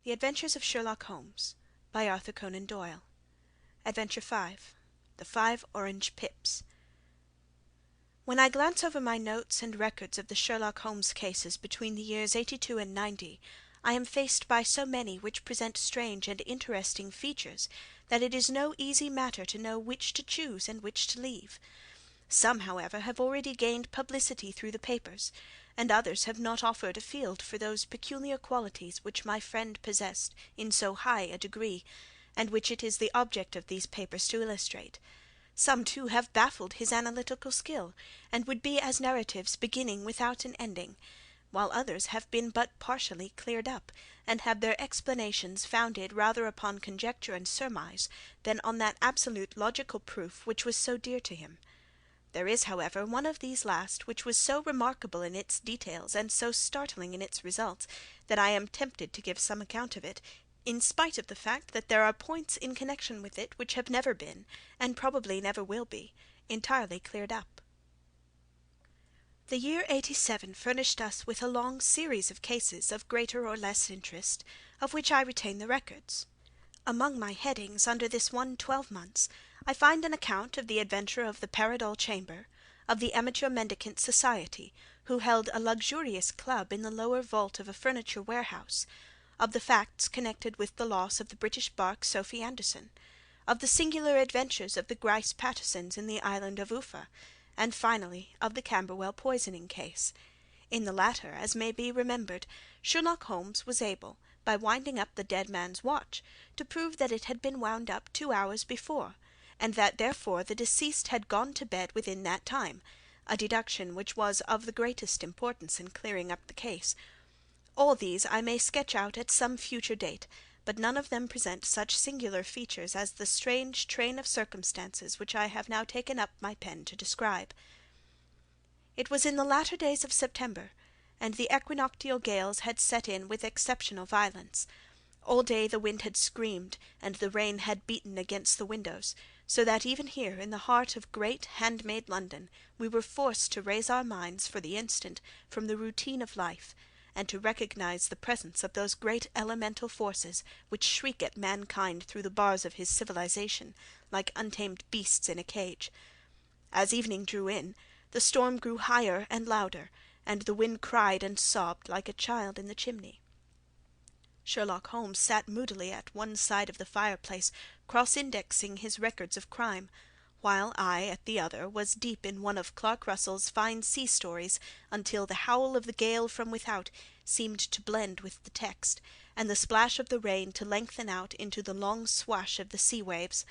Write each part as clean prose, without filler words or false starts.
The Adventures of Sherlock Holmes, by Arthur Conan Doyle. Adventure 5. The 5 Orange Pips. When I glance over my notes and records of the Sherlock Holmes cases between the years 82 and 90, I am faced by so many which present strange and interesting features that it is no easy matter to know which to choose and which to leave. Some, however, have already gained publicity through the papers, and others have not offered a field for those peculiar qualities which my friend possessed in so high a degree, and which it is the object of these papers to illustrate. Some, too, have baffled his analytical skill, and would be as narratives beginning without an ending, while others have been but partially cleared up, and have their explanations founded rather upon conjecture and surmise than on that absolute logical proof which was so dear to him. There is, however, one of these last which was so remarkable in its details and so startling in its results that I am tempted to give some account of it, in spite of the fact that there are points in connection with it which have never been, and probably never will be, entirely cleared up. The year 87 furnished us with a long series of cases of greater or less interest, of which I retain the records. Among my headings under this one 12 months, I find an account of the adventure of the Paradol Chamber, of the Amateur Mendicant Society, who held a luxurious club in the lower vault of a furniture warehouse, of the facts connected with the loss of the British bark Sophie Anderson, of the singular adventures of the Grice Pattersons in the island of Uffa, and finally of the Camberwell poisoning case. In the latter, as may be remembered, Sherlock Holmes was able, by winding up the dead man's watch, to prove that it had been wound up 2 hours before, and that therefore the deceased had gone to bed within that time, a deduction which was of the greatest importance in clearing up the case. All these I may sketch out at some future date, but none of them present such singular features as the strange train of circumstances which I have now taken up my pen to describe. It was in the latter days of September, and the equinoctial gales had set in with exceptional violence. All day the wind had screamed, and the rain had beaten against the windows, so that even here, in the heart of great hand-made London, we were forced to raise our minds for the instant from the routine of life, and to recognize the presence of those great elemental forces which shriek at mankind through the bars of his civilization, like untamed beasts in a cage. As evening drew in, the storm grew higher and louder, and the wind cried and sobbed like a child in the chimney. Sherlock Holmes sat moodily at one side of the fireplace, cross-indexing his records of crime, while I, at the other, was deep in one of Clark Russell's fine sea stories until the howl of the gale from without seemed to blend with the text, and the splash of the rain to lengthen out into the long swash of the sea waves.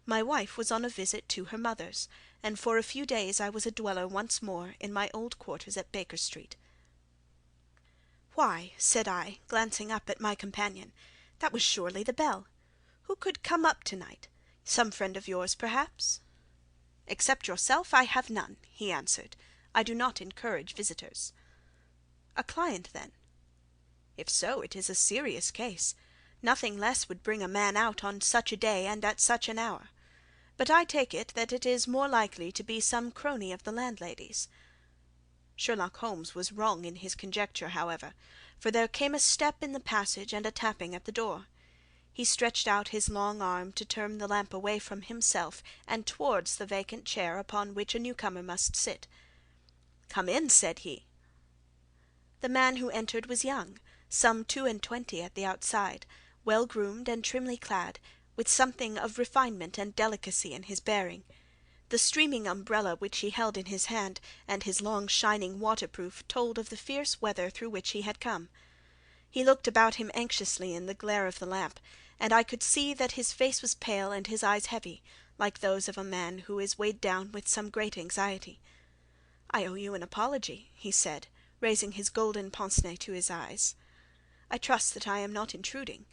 My wife was on a visit to her mother's, and for a few days I was a dweller once more in my old quarters at Baker Street. "Why," said I, glancing up at my companion, "that was surely the bell. Who could come up to-night? Some friend of yours, perhaps?" "Except yourself, I have none," he answered. "I do not encourage visitors." "A client, then?" "If so, it is a serious case. Nothing less would bring a man out on such a day and at such an hour. But I take it that it is more likely to be some crony of the landlady's." Sherlock Holmes was wrong in his conjecture, however, for there came a step in the passage and a tapping at the door. He stretched out his long arm to turn the lamp away from himself and towards the vacant chair upon which a newcomer must sit. "Come in," said he. The man who entered was young, some 22 at the outside, well-groomed and trimly clad, with something of refinement and delicacy in his bearing. The streaming umbrella which he held in his hand, and his long shining waterproof, told of the fierce weather through which he had come. He looked about him anxiously in the glare of the lamp, and I could see that his face was pale and his eyes heavy, like those of a man who is weighed down with some great anxiety. "I owe you an apology," he said, raising his golden pince-nez to his eyes. "I trust that I am not intruding.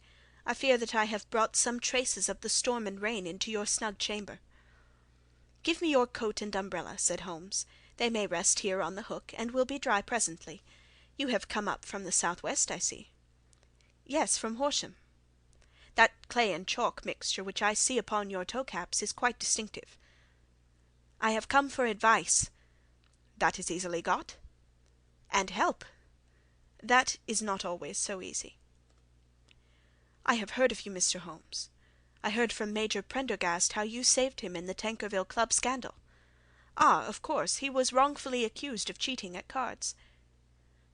I fear that I have brought some traces of the storm and rain into your snug chamber." "Give me your coat and umbrella," said Holmes. "They may rest here on the hook, and will be dry presently. You have come up from the south-west, I see." "Yes, from Horsham." "That clay and chalk mixture which I see upon your toe-caps is quite distinctive." "I have come for advice." "That is easily got." "And help." "That is not always so easy." I have heard of you, Mr. Holmes. I heard from Major Prendergast how you saved him in the Tankerville Club scandal. Ah, of course, he was wrongfully accused of cheating at cards.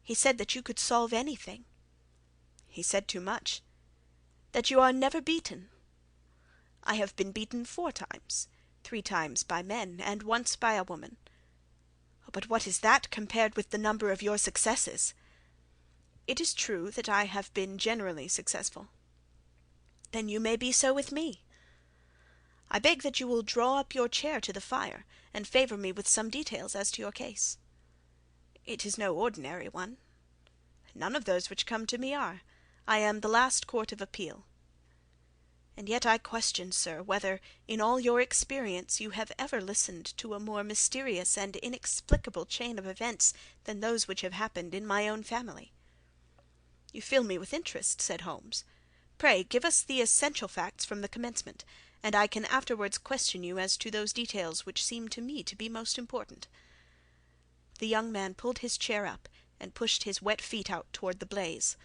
He said that you could solve anything. He said too much. That you are never beaten. I have been beaten 4 times, 3 times by men, and once by a woman. But what is that compared with the number of your successes? It is true that I have been generally successful. Then you may be so with me. I beg that you will draw up your chair to the fire, and favour me with some details as to your case. It is no ordinary one. None of those which come to me are. I am the last court of appeal. And yet I question, sir, whether, in all your experience, you have ever listened to a more mysterious and inexplicable chain of events than those which have happened in my own family. You fill me with interest, said Holmes. Pray give us the essential facts from the commencement, and I can afterwards question you as to those details which seem to me to be most important. The young man pulled his chair up and pushed his wet feet out toward the blaze.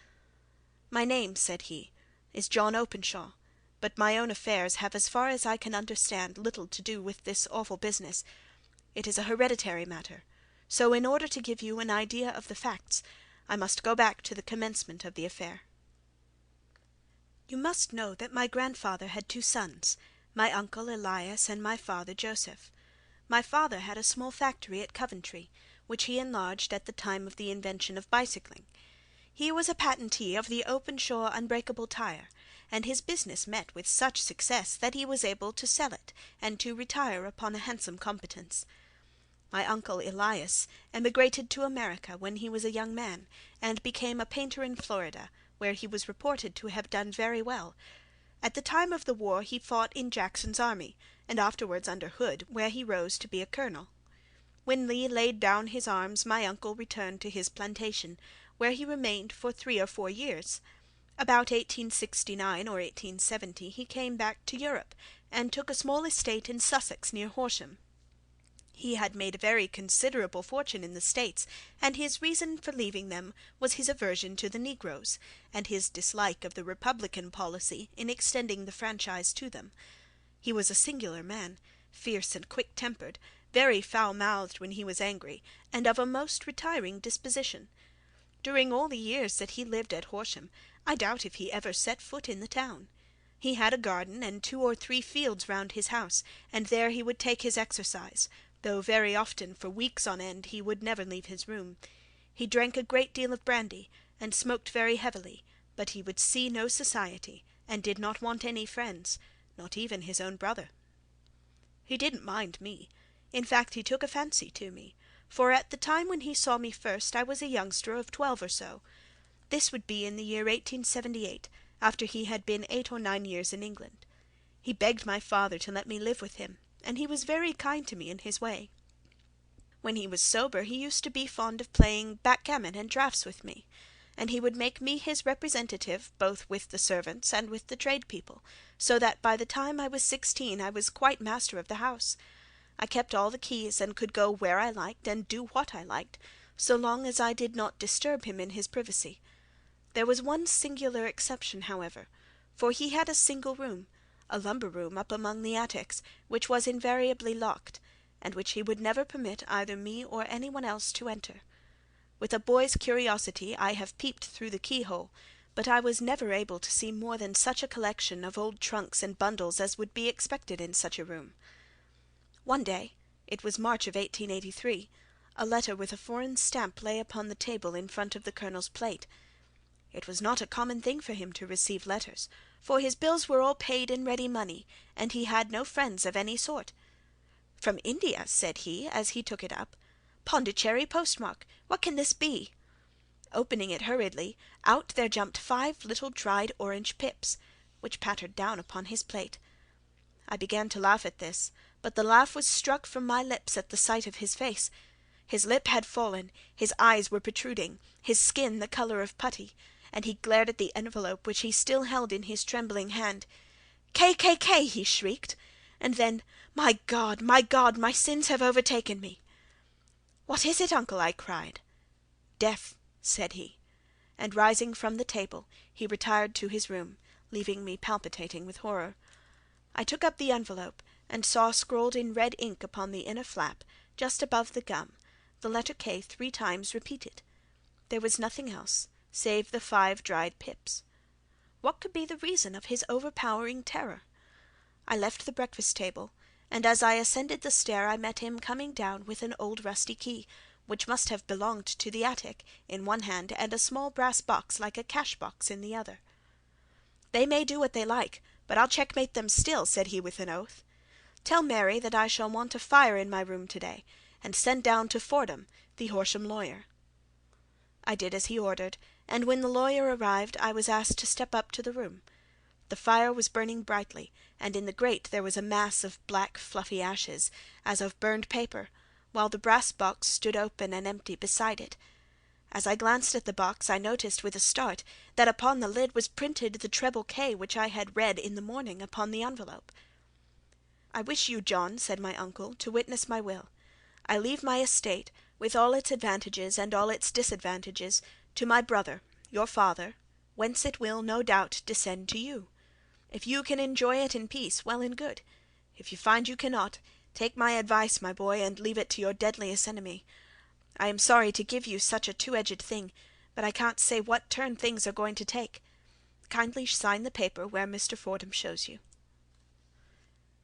My name, said he, is John Openshaw, but my own affairs have, as far as I can understand, little to do with this awful business. It is a hereditary matter, so in order to give you an idea of the facts, I must go back to the commencement of the affair. You must know that my grandfather had 2 sons, my uncle Elias and my father Joseph. My father had a small factory at Coventry, which he enlarged at the time of the invention of bicycling. He was a patentee of the Openshaw unbreakable tire, and his business met with such success that he was able to sell it and to retire upon a handsome competence. My uncle Elias emigrated to America when he was a young man, and became a painter in Florida, where he was reported to have done very well. At the time of the war he fought in Jackson's army, and afterwards under Hood, where he rose to be a colonel. When Lee laid down his arms, my uncle returned to his plantation, where he remained for 3 or 4 years. About 1869 or 1870 he came back to Europe, and took a small estate in Sussex near Horsham. He had made a very considerable fortune in the States, and his reason for leaving them was his aversion to the negroes, and his dislike of the Republican policy in extending the franchise to them. He was a singular man, fierce and quick-tempered, very foul-mouthed when he was angry, and of a most retiring disposition. During all the years that he lived at Horsham, I doubt if he ever set foot in the town. He had a garden and 2 or 3 fields round his house, and there he would take his exercise, though very often for weeks on end he would never leave his room. He drank a great deal of brandy, and smoked very heavily, but he would see no society, and did not want any friends, not even his own brother. He didn't mind me. In fact, he took a fancy to me, for at the time when he saw me first I was a youngster of 12 or so. This would be in the year 1878, after he had been 8 or 9 years in England. He begged my father to let me live with him, and he was very kind to me in his way. When he was sober he used to be fond of playing backgammon and draughts with me, and he would make me his representative both with the servants and with the tradespeople, so that by the time I was 16 I was quite master of the house. I kept all the keys, and could go where I liked and do what I liked, so long as I did not disturb him in his privacy. There was one singular exception, however, for he had a single room, a lumber room up among the attics, which was invariably locked, and which he would never permit either me or any one else to enter. With a boy's curiosity I have peeped through the keyhole, but I was never able to see more than such a collection of old trunks and bundles as would be expected in such a room. One day, it was March of 1883, a letter with a foreign stamp lay upon the table in front of the colonel's plate. It was not a common thing for him to receive letters, for his bills were all paid in ready money, and he had no friends of any sort. "From India," said he, as he took it up. "Pondicherry postmark. What can this be?" Opening it hurriedly, out there jumped 5 little dried orange pips, which pattered down upon his plate. I began to laugh at this, but the laugh was struck from my lips at the sight of his face. His lip had fallen, his eyes were protruding, his skin the colour of putty, and he glared at the envelope which he still held in his trembling hand. "K," he shrieked, and then, my God, my sins have overtaken me." "What is it, uncle?" I cried. "Death," said he, and rising from the table he retired to his room, leaving me palpitating with horror. I took up the envelope, and saw scrawled in red ink upon the inner flap, just above the gum, the letter K 3 times repeated. There was nothing else, save the 5 dried pips. What could be the reason of his overpowering terror? I left the breakfast-table, and as I ascended the stair I met him coming down with an old rusty key, which must have belonged to the attic, in one hand, and a small brass box like a cash-box in the other. "They may do what they like, but I'll checkmate them still," said he with an oath. "Tell Mary that I shall want a fire in my room to-day, and send down to Fordham, the Horsham lawyer." I did as he ordered, and when the lawyer arrived I was asked to step up to the room. The fire was burning brightly, and in the grate there was a mass of black fluffy ashes, as of burned paper, while the brass box stood open and empty beside it. As I glanced at the box I noticed with a start that upon the lid was printed the treble K which I had read in the morning upon the envelope. "I wish you, John," said my uncle, "to witness my will. I leave my estate, with all its advantages and all its disadvantages, to my brother, your father, whence it will, no doubt, descend to you. If you can enjoy it in peace, well and good. If you find you cannot, take my advice, my boy, and leave it to your deadliest enemy. I am sorry to give you such a two-edged thing, but I can't say what turn things are going to take. Kindly sign the paper where Mr. Fordham shows you."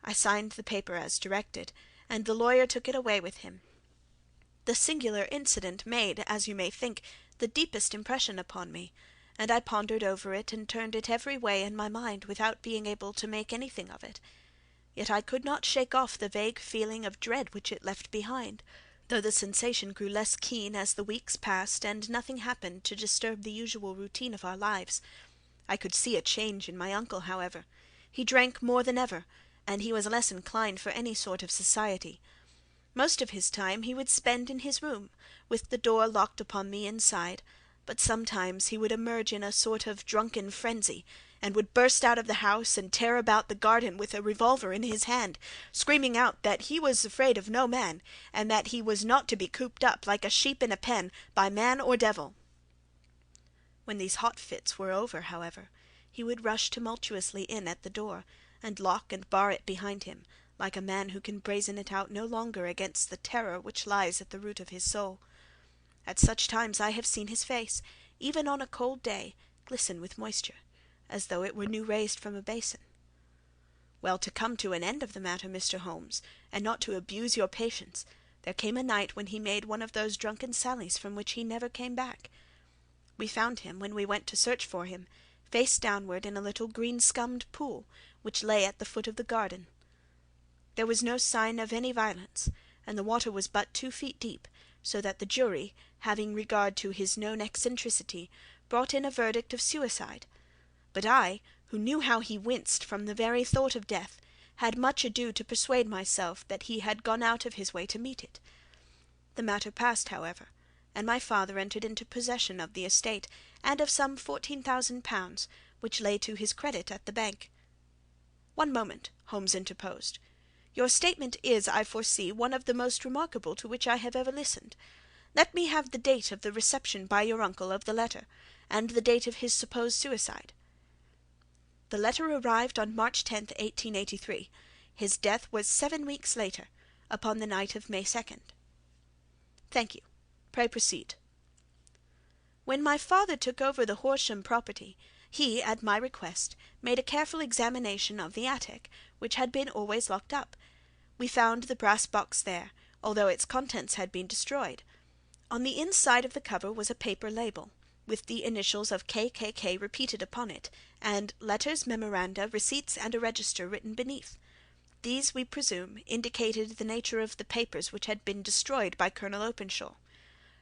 I signed the paper as directed, and the lawyer took it away with him. The singular incident made, as you may think, the deepest impression upon me, and I pondered over it and turned it every way in my mind without being able to make anything of it. Yet I could not shake off the vague feeling of dread which it left behind, though the sensation grew less keen as the weeks passed and nothing happened to disturb the usual routine of our lives. I could see a change in my uncle, however. He drank more than ever, and he was less inclined for any sort of society. Most of his time he would spend in his room, with the door locked upon the inside, but sometimes he would emerge in a sort of drunken frenzy, and would burst out of the house and tear about the garden with a revolver in his hand, screaming out that he was afraid of no man, and that he was not to be cooped up, like a sheep in a pen, by man or devil. When these hot fits were over, however, he would rush tumultuously in at the door, and lock and bar it behind him, like a man who can brazen it out no longer against the terror which lies at the root of his soul. At such times I have seen his face, even on a cold day, glisten with moisture, as though it were new raised from a basin. Well, to come to an end of the matter, Mr. Holmes, and not to abuse your patience, there came a night when he made one of those drunken sallies from which he never came back. We found him, when we went to search for him, face downward in a little green-scummed pool, which lay at the foot of the garden. There was no sign of any violence, and the water was but 2 feet deep, so that the jury, having regard to his known eccentricity, brought in a verdict of suicide. But I, who knew how he winced from the very thought of death, had much ado to persuade myself that he had gone out of his way to meet it. The matter passed, however, and my father entered into possession of the estate, and of some £14,000, which lay to his credit at the bank. "One moment," Holmes interposed. "Your statement is, I foresee, one of the most remarkable to which I have ever listened. Let me have the date of the reception by your uncle of the letter, and the date of his supposed suicide." "The letter arrived on March 10th, 1883. His death was 7 weeks later, upon the night of May 2nd. "Thank you. Pray proceed." "When my father took over the Horsham property, he, at my request, made a careful examination of the attic, which had been always locked up. We found the brass box there, although its contents had been destroyed. On the inside of the cover was a paper label, with the initials of KKK repeated upon it, and letters, memoranda, receipts, and a register written beneath. These, we presume, indicated the nature of the papers which had been destroyed by Colonel Openshaw.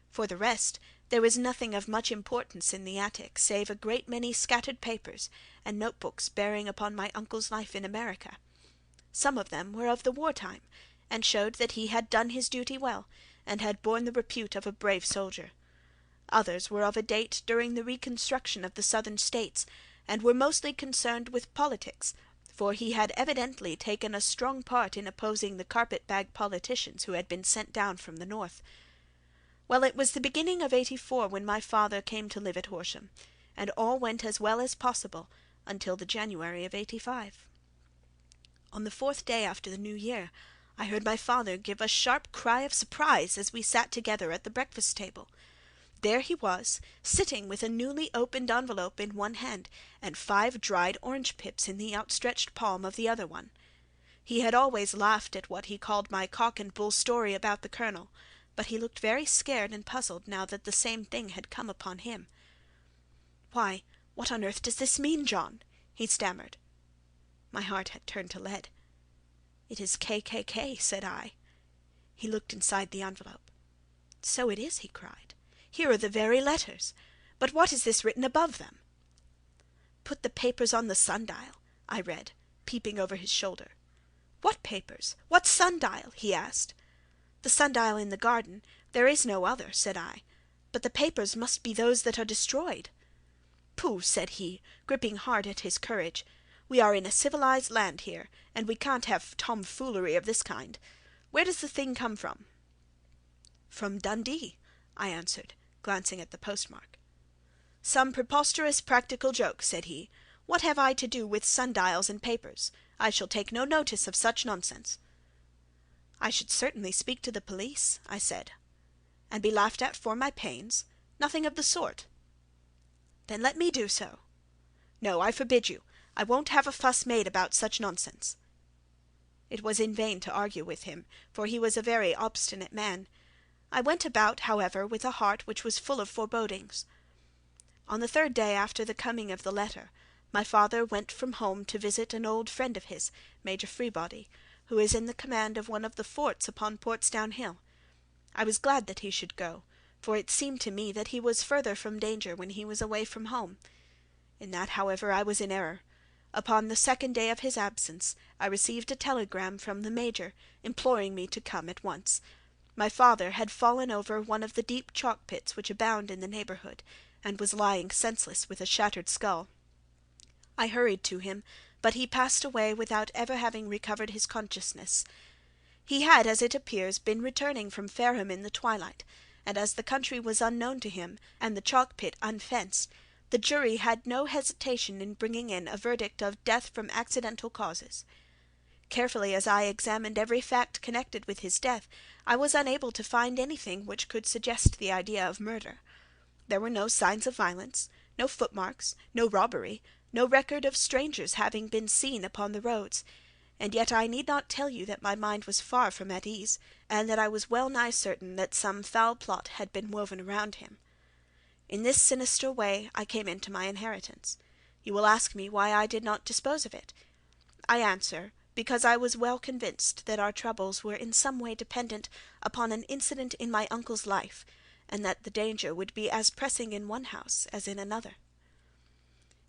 For the rest, there was nothing of much importance in the attic, save a great many scattered papers, and notebooks bearing upon my uncle's life in America. Some of them were of the war-time, and showed that he had done his duty well, and had borne the repute of a brave soldier. Others were of a date during the reconstruction of the Southern States, and were mostly concerned with politics, for he had evidently taken a strong part in opposing the carpet-bag politicians who had been sent down from the North. Well, it was the beginning of '84 when my father came to live at Horsham, and all went as well as possible until the January of '85. On the 4th day after the New Year, I heard my father give a sharp cry of surprise as we sat together at the breakfast table. There he was, sitting with a newly opened envelope in one hand, and 5 dried orange pips in the outstretched palm of the other one. He had always laughed at what he called my cock and bull story about the Colonel, but he looked very scared and puzzled now that the same thing had come upon him. "Why, what on earth does this mean, John?" he stammered. My heart had turned to lead. "It is KKK," said I. He looked inside the envelope. "So it is," he cried. "Here are the very letters. But what is this written above them?" "Put the papers on the sundial," I read, peeping over his shoulder. "What papers? What sundial?" he asked. "The sundial in the garden. There is no other," said I. "But the papers must be those that are destroyed." "Pooh!" said he, gripping hard at his courage. "We are in a civilized land here, and we can't have tomfoolery of this kind. Where does the thing come from?" "From Dundee," I answered, glancing at the postmark. "Some preposterous practical joke," said he. "What have I to do with sundials and papers? I shall take no notice of such nonsense." "I should certainly speak to the police," I said. "And be laughed at for my pains? Nothing of the sort." "Then let me do so." "No, I forbid you. I won't have a fuss made about such nonsense." It was in vain to argue with him, for he was a very obstinate man. I went about, however, with a heart which was full of forebodings. On the 3rd day after the coming of the letter, my father went from home to visit an old friend of his, Major Freebody, who is in the command of one of the forts upon Portsdown Hill. I was glad that he should go, for it seemed to me that he was further from danger when he was away from home. In that, however, I was in error. Upon the 2nd day of his absence, I received a telegram from the Major, imploring me to come at once. My father had fallen over one of the deep chalk pits which abound in the neighbourhood, and was lying senseless with a shattered skull. I hurried to him, but he passed away without ever having recovered his consciousness. He had, as it appears, been returning from Fareham in the twilight, and as the country was unknown to him, and the chalk pit unfenced, the jury had no hesitation in bringing in a verdict of death from accidental causes. Carefully as I examined every fact connected with his death, I was unable to find anything which could suggest the idea of murder. There were no signs of violence, no footmarks, no robbery, no record of strangers having been seen upon the roads, and yet I need not tell you that my mind was far from at ease, and that I was well nigh certain that some foul plot had been woven around him. In this sinister way I came into my inheritance. You will ask me why I did not dispose of it. I answer, because I was well convinced that our troubles were in some way dependent upon an incident in my uncle's life, and that the danger would be as pressing in one house as in another.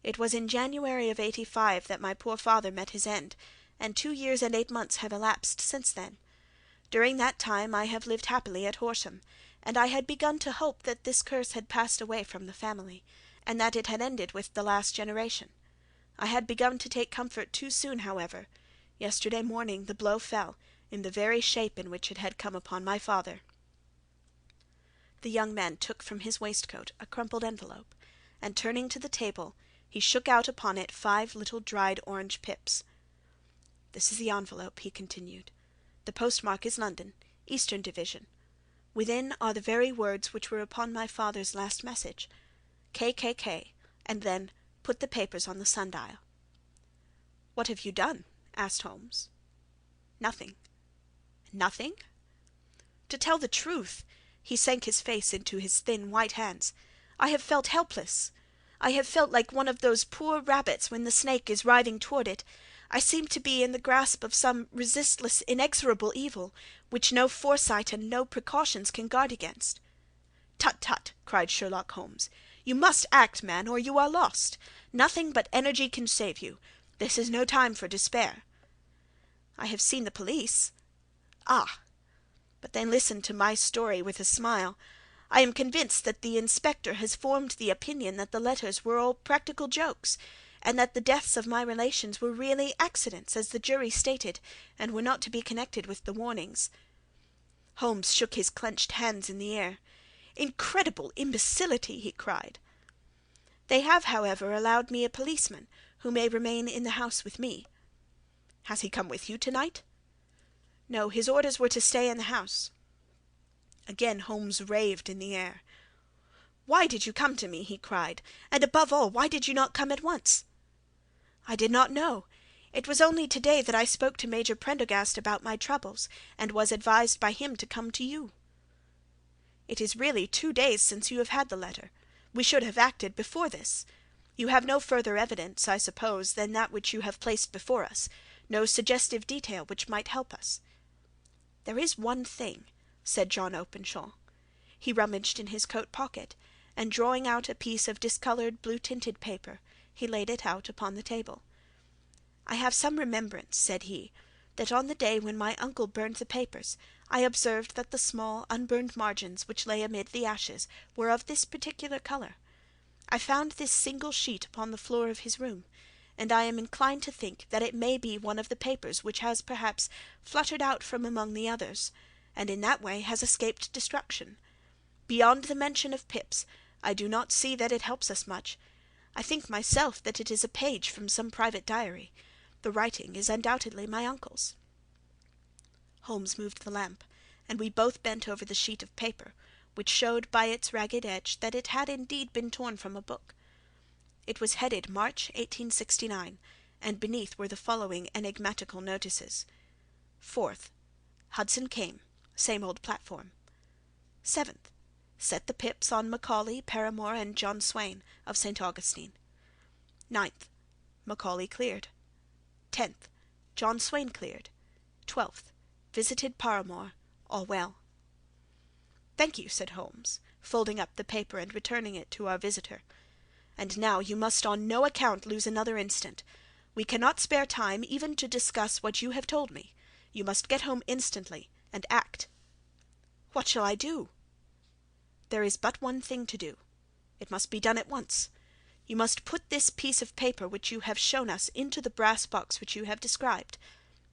It was in January of '85 that my poor father met his end, and 2 years and 8 months have elapsed since then. During that time I have lived happily at Horsham, and I had begun to hope that this curse had passed away from the family, and that it had ended with the last generation. I had begun to take comfort too soon, however. Yesterday morning the blow fell, in the very shape in which it had come upon my father." The young man took from his waistcoat a crumpled envelope, and turning to the table, he shook out upon it 5 little dried orange pips. "This is the envelope," he continued. "The postmark is London, Eastern Division. Within are the very words which were upon my father's last message, KKK, and then put the papers on the sundial." "What have you done?" asked Holmes. "Nothing." "Nothing?" "To tell the truth," he sank his face into his thin white hands, "I have felt helpless. I have felt like one of those poor rabbits when the snake is writhing toward it. I seemed to be in the grasp of some resistless, inexorable evil, which no foresight and no precautions can guard against." "Tut, tut!" cried Sherlock Holmes. "You must act, man, or you are lost. Nothing but energy can save you. This is no time for despair." "I have seen the police." "Ah! But then listen to my story with a smile. I am convinced that the inspector has formed the opinion that the letters were all practical jokes, and that the deaths of my relations were really accidents, as the jury stated, and were not to be connected with the warnings." Holmes shook his clenched hands in the air. "Incredible imbecility!" he cried. "They have, however, allowed me a policeman, who may remain in the house with me." "Has he come with you to-night?" "No, his orders were to stay in the house." Again Holmes raved in the air. "Why did you come to me?" he cried. "And above all, why did you not come at once?" "I did not know. It was only to-day that I spoke to Major Prendergast about my troubles, and was advised by him to come to you." "It is really 2 days since you have had the letter. We should have acted before this. You have no further evidence, I suppose, than that which you have placed before us, no suggestive detail which might help us." "There is one thing," said John Openshaw. He rummaged in his coat pocket, and drawing out a piece of discoloured blue-tinted paper, he laid it out upon the table. "I have some remembrance," said he, "that on the day when my uncle burned the papers, I observed that the small unburned margins which lay amid the ashes were of this particular colour. I found this single sheet upon the floor of his room, and I am inclined to think that it may be one of the papers which has perhaps fluttered out from among the others, and in that way has escaped destruction. Beyond the mention of Pip's, I do not see that it helps us much. I think myself that it is a page from some private diary. The writing is undoubtedly my uncle's." Holmes moved the lamp, and we both bent over the sheet of paper, which showed by its ragged edge that it had indeed been torn from a book. It was headed March 1869, and beneath were the following enigmatical notices: 4th. Hudson came. Same old platform. 7th. Set the Pips on Macaulay, Paramore, and John Swain, of St. Augustine. 9th. Macaulay cleared. 10th. John Swain cleared. 12th. Visited Paramore. All well. "Thank you," said Holmes, folding up the paper and returning it to our visitor. "And now you must on no account lose another instant. We cannot spare time even to discuss what you have told me. You must get home instantly, and act." "What shall I do?" "There is but one thing to do. It must be done at once. You must put this piece of paper which you have shown us into the brass box which you have described.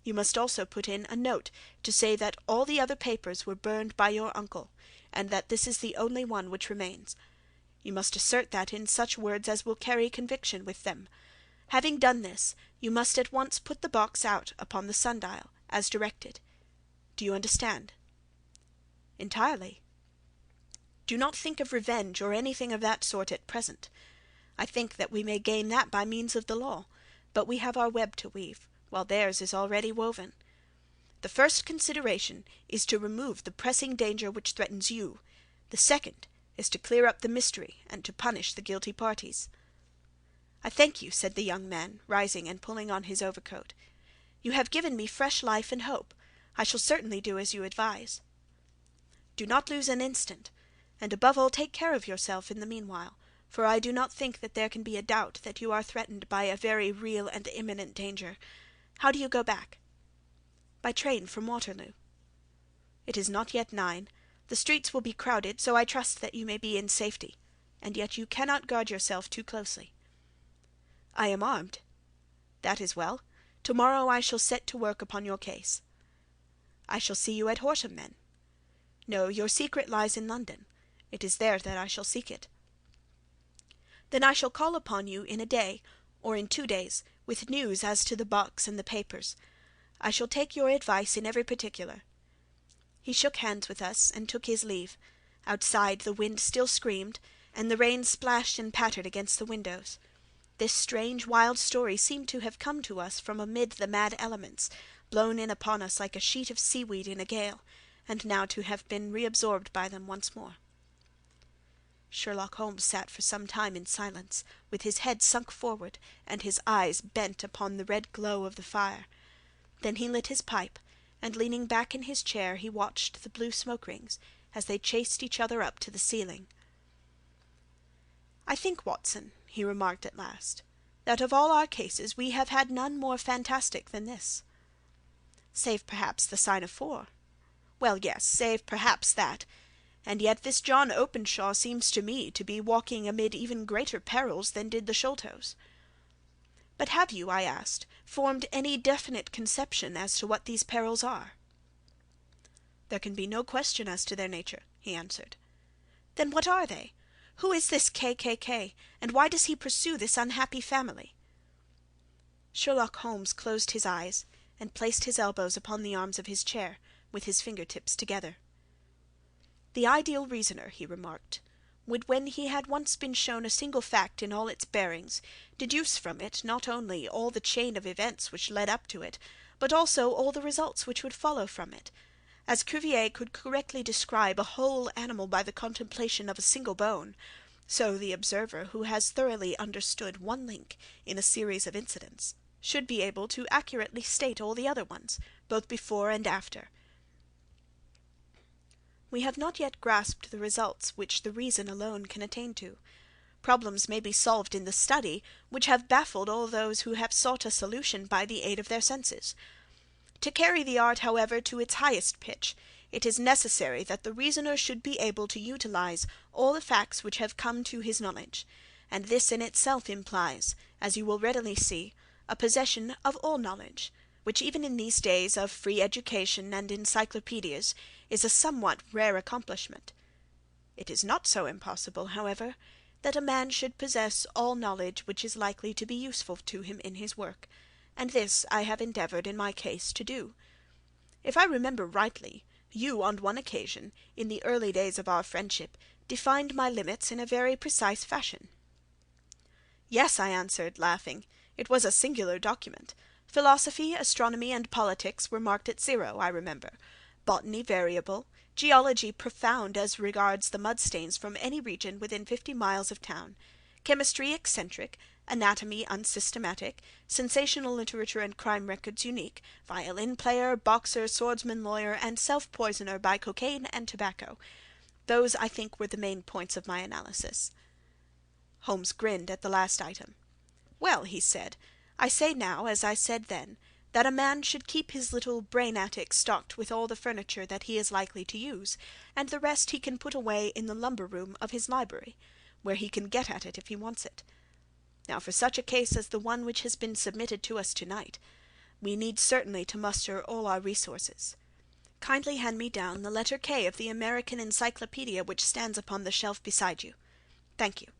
You must also put in a note to say that all the other papers were burned by your uncle, and that this is the only one which remains. You must assert that in such words as will carry conviction with them. Having done this, you must at once put the box out upon the sundial, as directed. Do you understand?" "Entirely." "Do not think of revenge or anything of that sort at present. I think that we may gain that by means of the law, but we have our web to weave, while theirs is already woven. The first consideration is to remove the pressing danger which threatens you. The second is to clear up the mystery and to punish the guilty parties." "I thank you," said the young man, rising and pulling on his overcoat. "You have given me fresh life and hope. I shall certainly do as you advise." "Do not lose an instant, and above all take care of yourself in the meanwhile, for I do not think that there can be a doubt that you are threatened by a very real and imminent danger. How do you go back?" "By train from Waterloo." "It is not yet 9. The streets will be crowded, so I trust that you may be in safety, and yet you cannot guard yourself too closely." "I am armed." "That is well. To-morrow I shall set to work upon your case." "I shall see you at Horsham, then?" "No, your secret lies in London. It is there that I shall seek it." "Then I shall call upon you in a day, or in 2 days, with news as to the box and the papers. I shall take your advice in every particular." He shook hands with us and took his leave. Outside the wind still screamed, and the rain splashed and pattered against the windows. This strange wild story seemed to have come to us from amid the mad elements, blown in upon us like a sheet of seaweed in a gale, and now to have been reabsorbed by them once more. Sherlock Holmes sat for some time in silence, with his head sunk forward, and his eyes bent upon the red glow of the fire. Then he lit his pipe, and leaning back in his chair he watched the blue smoke-rings as they chased each other up to the ceiling. "I think, Watson," he remarked at last, "that of all our cases we have had none more fantastic than this." "Save perhaps the Sign of 4. "Well, yes, save perhaps that. And yet this John Openshaw seems to me to be walking amid even greater perils than did the Sholtos." "But have you," I asked, "formed any definite conception as to what these perils are?" "There can be no question as to their nature," he answered. "Then what are they? Who is this K., and why does he pursue this unhappy family?" Sherlock Holmes closed his eyes and placed his elbows upon the arms of his chair, with his fingertips together. "The ideal reasoner," he remarked, "would, when he had once been shown a single fact in all its bearings, deduce from it not only all the chain of events which led up to it, but also all the results which would follow from it. As Cuvier could correctly describe a whole animal by the contemplation of a single bone, so the observer who has thoroughly understood one link in a series of incidents should be able to accurately state all the other ones, both before and after. We have not yet grasped the results which the reason alone can attain to. Problems may be solved in the study which have baffled all those who have sought a solution by the aid of their senses. To carry the art, however, to its highest pitch, it is necessary that the reasoner should be able to utilize all the facts which have come to his knowledge, and this in itself implies, as you will readily see, a possession of all knowledge, which even in these days of free education and encyclopedias is a somewhat rare accomplishment. It is not so impossible, however, that a man should possess all knowledge which is likely to be useful to him in his work, and this I have endeavoured in my case to do. If I remember rightly, you on one occasion, in the early days of our friendship, defined my limits in a very precise fashion." "Yes," I answered, laughing, "it was a singular document. Philosophy, astronomy, and politics were marked at 0, I remember. Botany variable, geology profound as regards the mud stains from any region within 50 miles of town, chemistry eccentric, anatomy unsystematic, sensational literature and crime records unique, violin player, boxer, swordsman, lawyer, and self-poisoner by cocaine and tobacco. Those, I think, were the main points of my analysis." Holmes grinned at the last item. "Well," he said, "I say now, as I said then, that a man should keep his little brain-attic stocked with all the furniture that he is likely to use, and the rest he can put away in the lumber-room of his library, where he can get at it if he wants it. Now for such a case as the one which has been submitted to us to-night, we need certainly to muster all our resources. Kindly hand me down the letter K of the American Encyclopedia which stands upon the shelf beside you. Thank you.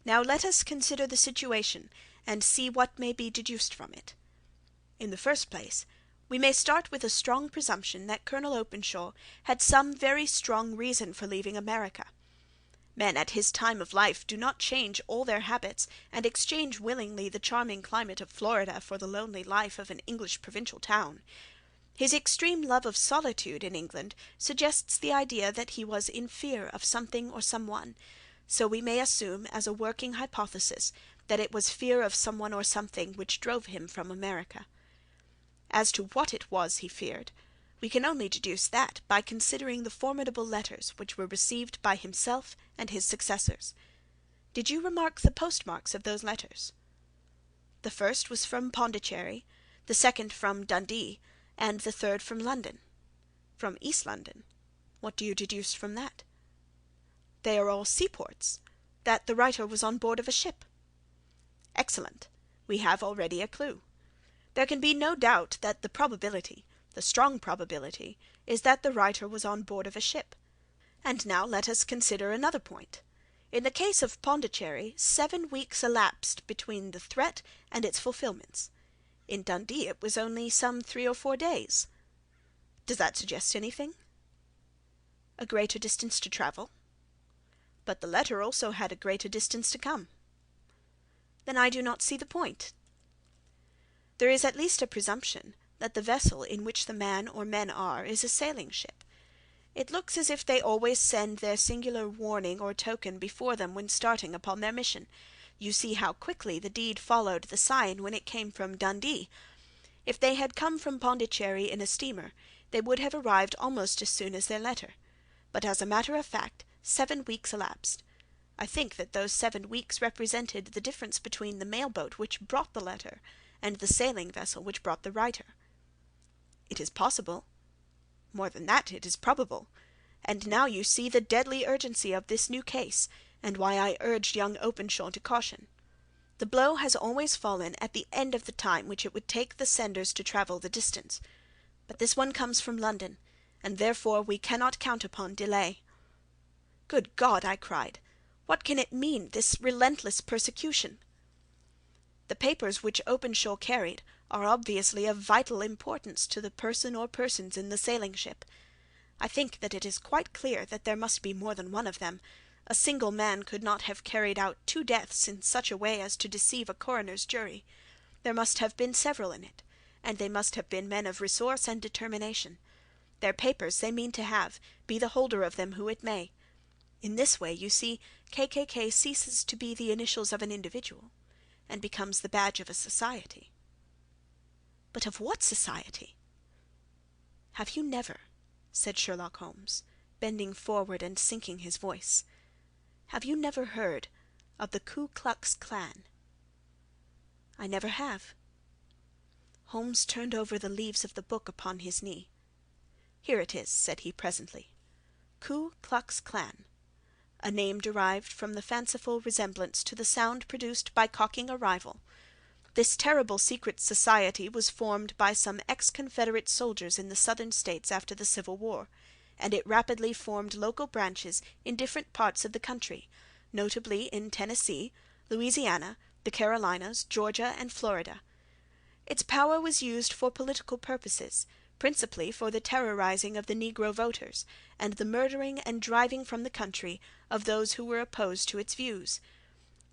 Now let us consider the situation, and see what may be deduced from it. In the first place, we may start with a strong presumption that Colonel Openshaw had some very strong reason for leaving America. Men at his time of life do not change all their habits and exchange willingly the charming climate of Florida for the lonely life of an English provincial town. His extreme love of solitude in England suggests the idea that he was in fear of something or someone, so we may assume as a working hypothesis that it was fear of someone or something which drove him from America. As to what it was he feared, we can only deduce that by considering the formidable letters which were received by himself and his successors. Did you remark the postmarks of those letters? The first was from Pondicherry, the second from Dundee, and the third from London. From East London. What do you deduce from that? They are all seaports. That the writer was on board of a ship. Excellent. We have already a clue. There can be no doubt that the probability, the strong probability, is that the writer was on board of a ship. And now let us consider another point. In the case of Pondicherry, 7 weeks elapsed between the threat and its fulfilments. In Dundee it was only some 3 or 4 days. Does that suggest anything? A greater distance to travel? But the letter also had a greater distance to come. Then I do not see the point. There is at least a presumption that the vessel in which the man or men are is a sailing ship. It looks as if they always send their singular warning or token before them when starting upon their mission. You see how quickly the deed followed the sign when it came from Dundee. If they had come from Pondicherry in a steamer, they would have arrived almost as soon as their letter. But as a matter of fact, 7 weeks elapsed. I think that those 7 weeks represented the difference between the mail-boat which brought the letter and the sailing vessel which brought the writer. It is possible. More than that, it is probable. And now you see the deadly urgency of this new case, and why I urged young Openshaw to caution. The blow has always fallen at the end of the time which it would take the senders to travel the distance. But this one comes from London, and therefore we cannot count upon delay. Good God, I cried, what can it mean, this relentless persecution? The papers which Openshaw carried are obviously of vital importance to the person or persons in the sailing ship. I think that it is quite clear that there must be more than one of them. A single man could not have carried out 2 deaths in such a way as to deceive a coroner's jury. There must have been several in it, and they must have been men of resource and determination. Their papers they mean to have, be the holder of them who it may. In this way, you see, KKK ceases to be the initials of an individual, and becomes the badge of a society. But of what society? Have you never, said Sherlock Holmes, bending forward and sinking his voice, have you never heard of the Ku Klux Klan? I never have. Holmes turned over the leaves of the book upon his knee. Here it is, said he presently. Ku Klux Klan, a name derived from the fanciful resemblance to the sound produced by cocking a rifle. This terrible secret society was formed by some ex-Confederate soldiers in the Southern States after the Civil War, and it rapidly formed local branches in different parts of the country, notably in Tennessee, Louisiana, the Carolinas, Georgia, and Florida. Its power was used for political purposes, principally for the terrorizing of the Negro voters, and the murdering and driving from the country of those who were opposed to its views.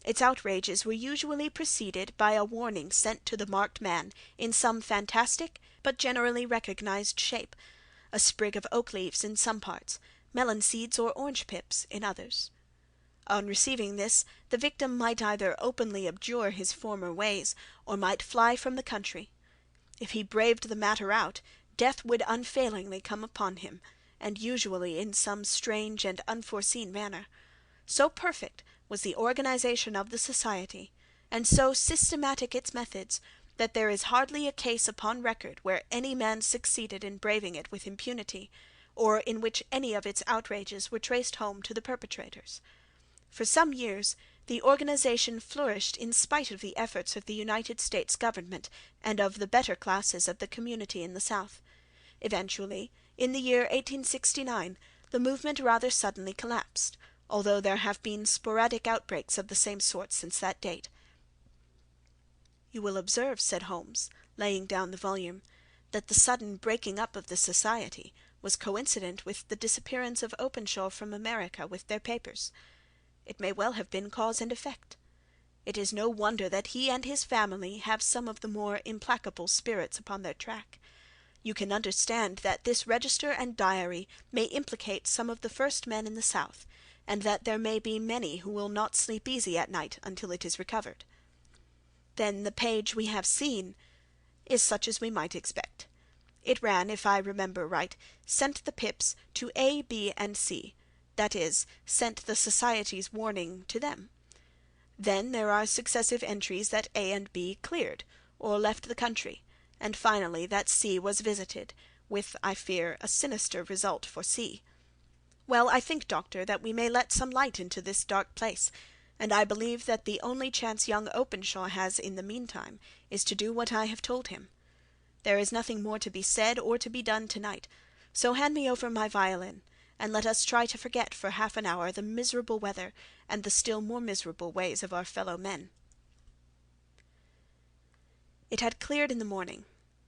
Its outrages were usually preceded by a warning sent to the marked man in some fantastic but generally recognized shape, a sprig of oak leaves in some parts, melon seeds or orange pips in others. On receiving this, the victim might either openly abjure his former ways, or might fly from the country. If he braved the matter out, death would unfailingly come upon him, and usually in some strange and unforeseen manner. So perfect was the organization of the society, and so systematic its methods, that there is hardly a case upon record where any man succeeded in braving it with impunity, or in which any of its outrages were traced home to the perpetrators. For some years the organization flourished in spite of the efforts of the United States government and of the better classes of the community in the South. Eventually, in the year 1869, the movement rather suddenly collapsed, although there have been sporadic outbreaks of the same sort since that date. You will observe, said Holmes, laying down the volume, that the sudden breaking up of the society was coincident with the disappearance of Openshaw from America with their papers. It may well have been cause and effect. It is no wonder that he and his family have some of the more implacable spirits upon their track. You can understand that this register and diary may implicate some of the first men in the South, and that there may be many who will not sleep easy at night until it is recovered. Then the page we have seen is such as we might expect. It ran, if I remember right, sent the pips to A, B, and C, that is, sent the society's warning to them. Then there are successive entries that A and B cleared, or left the country, and finally that C was visited, with, I fear, a sinister result for C. Well, I think, Doctor, that we may let some light into this dark place, and I believe that the only chance young Openshaw has in the meantime is to do what I have told him. There is nothing more to be said or to be done tonight, so hand me over my violin, and let us try to forget for half an hour the miserable weather and the still more miserable ways of our fellow men. It had cleared in the morning,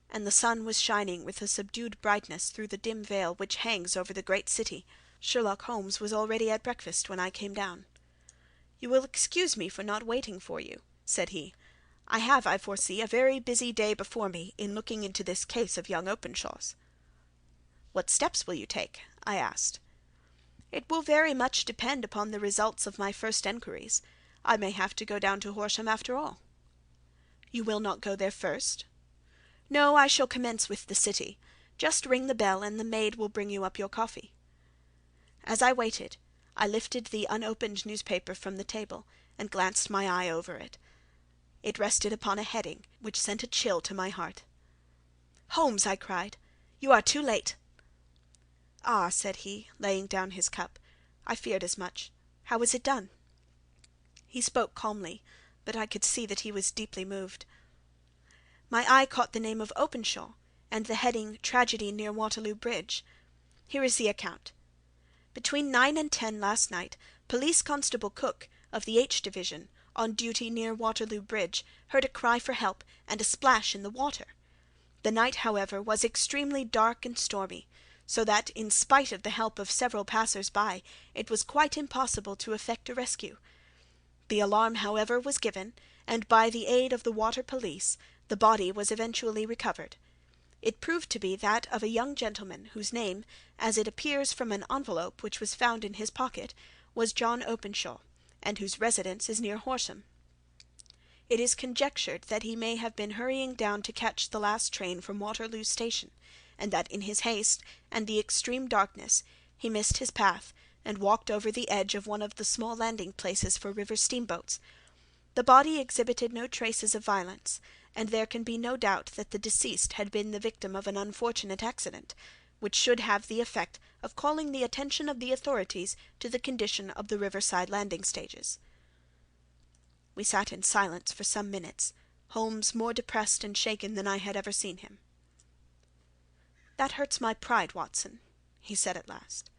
and the sun was shining with a subdued brightness through the dim veil which hangs over the great city. Sherlock Holmes was already at breakfast when I came down. "You will excuse me for not waiting for you," said he. "I have, I foresee, a very busy day before me in looking into this case of young Openshaw's." "What steps will you take?" I asked. "It will very much depend upon the results of my first enquiries. I may have to go down to Horsham after all." "You will not go there first?" "No, I shall commence with the city. Just ring the bell, and the maid will bring you up your coffee." As I waited, I lifted the unopened newspaper from the table, and glanced my eye over it. It rested upon a heading which sent a chill to my heart. "Holmes!" I cried, "you are too late." "Ah," said he, laying down his cup, "I feared as much. How was it done?" He spoke calmly, but I could see that he was deeply moved. My eye caught the name of Openshaw, and the heading "Tragedy near Waterloo Bridge." Here is the account. "Between 9 and 10 last night, Police Constable Cook, of the H Division, on duty near Waterloo Bridge, heard a cry for help and a splash in the water. The night, however, was extremely dark and stormy, so that, in spite of the help of several passers-by, it was quite impossible to effect a rescue. The alarm, however, was given, and by the aid of the water police, the body was eventually recovered. It proved to be that of a young gentleman whose name, as it appears from an envelope which was found in his pocket, was John Openshaw, and whose residence is near Horsham. It is conjectured that he may have been hurrying down to catch the last train from Waterloo Station, and that in his haste and the extreme darkness he missed his path and walked over the edge of one of the small landing places for river steamboats. The body exhibited no traces of violence, and there can be no doubt that the deceased had been the victim of an unfortunate accident, which should have the effect of calling the attention of the authorities to the condition of the riverside landing stages. We sat in silence for some minutes, Holmes more depressed and shaken than I had ever seen him. "That hurts my pride, Watson," he said at last.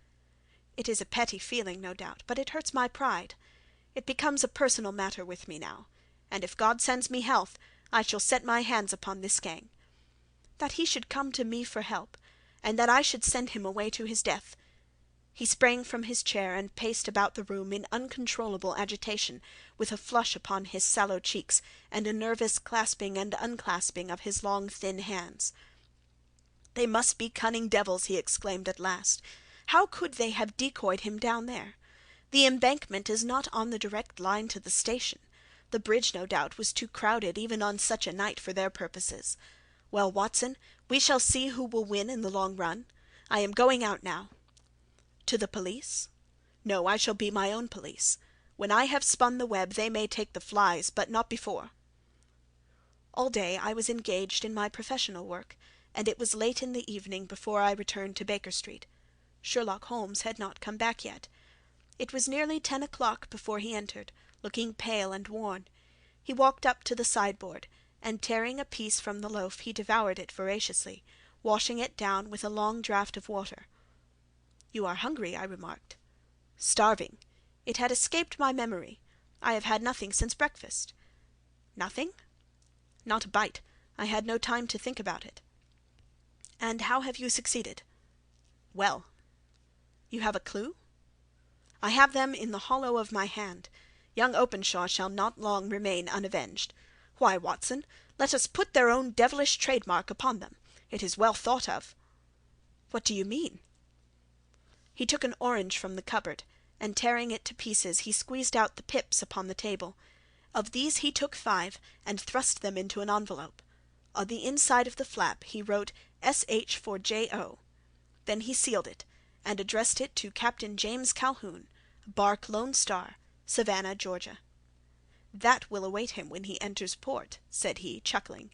"It is a petty feeling, no doubt, but it hurts my pride. It becomes a personal matter with me now, and if God sends me health, I shall set my hands upon this gang. That he should come to me for help, and that I should send him away to his death." He sprang from his chair and paced about the room in uncontrollable agitation, with a flush upon his sallow cheeks and a nervous clasping and unclasping of his long thin hands. "They must be cunning devils," he exclaimed at last. "How could they have decoyed him down there? The embankment is not on the direct line to the station. The bridge, no doubt, was too crowded even on such a night for their purposes. Well, Watson, we shall see who will win in the long run. I am going out now." "To the police?" "No, I shall be my own police. When I have spun the web they may take the flies, but not before." All day I was engaged in my professional work, and it was late in the evening before I returned to Baker Street. Sherlock Holmes had not come back yet. It was nearly 10 o'clock before he entered, looking pale and worn. He walked up to the sideboard, and tearing a piece from the loaf he devoured it voraciously, washing it down with a long draught of water. "You are hungry," I remarked. "Starving. It had escaped my memory. I have had nothing since breakfast." "Nothing?" "Not a bite. I had no time to think about it." "And how have you succeeded?" "Well." "You have a clue?" "I have them in the hollow of my hand. Young Openshaw shall not long remain unavenged. Why, Watson, let us put their own devilish trademark upon them. It is well thought of." "What do you mean?" He took an orange from the cupboard, and tearing it to pieces he squeezed out the pips upon the table. Of these he took 5 and thrust them into an envelope. On the inside of the flap he wrote S.H. for J.O. Then he sealed it, and addressed it to Captain James Calhoun, bark Lone Star, Savannah, Georgia. "That will await him when he enters port," said he, chuckling.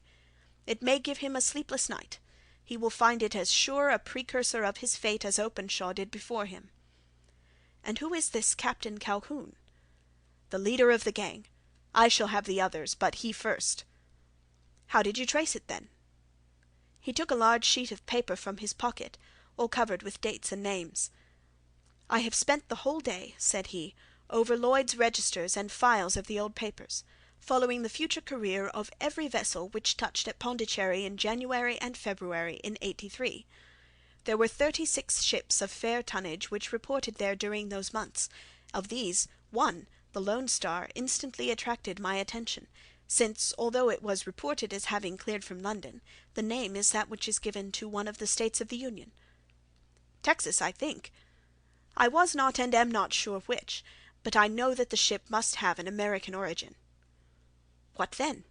"It may give him a sleepless night. He will find it as sure a precursor of his fate as Openshaw did before him." "And who is this Captain Calhoun?" "The leader of the gang. I shall have the others, but he first." "How did you trace it, then?" He took a large sheet of paper from his pocket, all covered with dates and names. "I have spent the whole day," said he, "over Lloyd's registers and files of the old papers, following the future career of every vessel which touched at Pondicherry in January and February in '83. There were 36 ships of fair tonnage which reported there during those months. Of these, one, the Lone Star, instantly attracted my attention, since, although it was reported as having cleared from London, the name is that which is given to one of the states of the Union." "Texas, I think." "I was not and am not sure which, but I know that the ship must have an American origin." "What then?"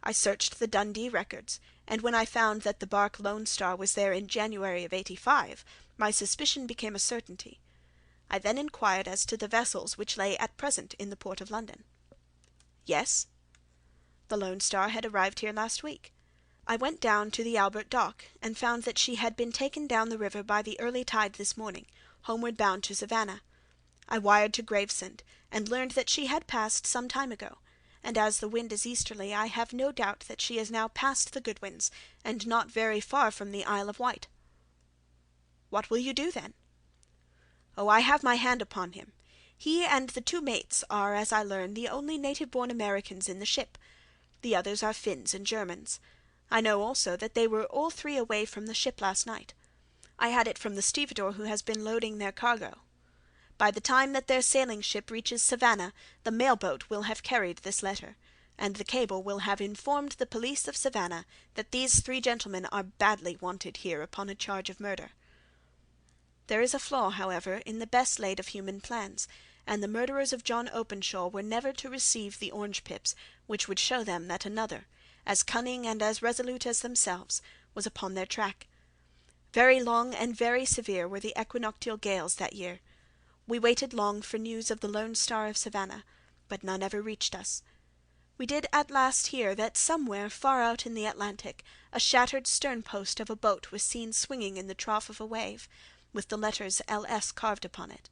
"I searched the Dundee records, and when I found that the bark Lone Star was there in January of '85, my suspicion became a certainty. I then inquired as to the vessels which lay at present in the port of London." "Yes?" "The Lone Star had arrived here last week. I went down to the Albert Dock, and found that she had been taken down the river by the early tide this morning, homeward bound to Savannah. I wired to Gravesend, and learned that she had passed some time ago, and as the wind is easterly, I have no doubt that she is now past the Goodwins, and not very far from the Isle of Wight." "What will you do, then?" "Oh, I have my hand upon him. He and the 2 mates are, as I learn, the only native-born Americans in the ship. The others are Finns and Germans. I know also that they were all 3 away from the ship last night. I had it from the stevedore who has been loading their cargo. By the time that their sailing ship reaches Savannah, the mail-boat will have carried this letter, and the cable will have informed the police of Savannah that these 3 gentlemen are badly wanted here upon a charge of murder. There is a flaw, however, in the best laid of human plans, and the murderers of John Openshaw were never to receive the orange pips, which would show them that another, as cunning and as resolute as themselves, was upon their track. Very long and very severe were the equinoctial gales that year. We waited long for news of the Lone Star of Savannah, but none ever reached us. We did at last hear that somewhere far out in the Atlantic a shattered stern-post of a boat was seen swinging in the trough of a wave, with the letters L.S. carved upon it.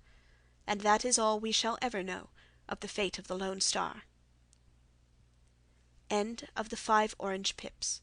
And that is all we shall ever know of the fate of the Lone Star. End of the 5 Orange Pips.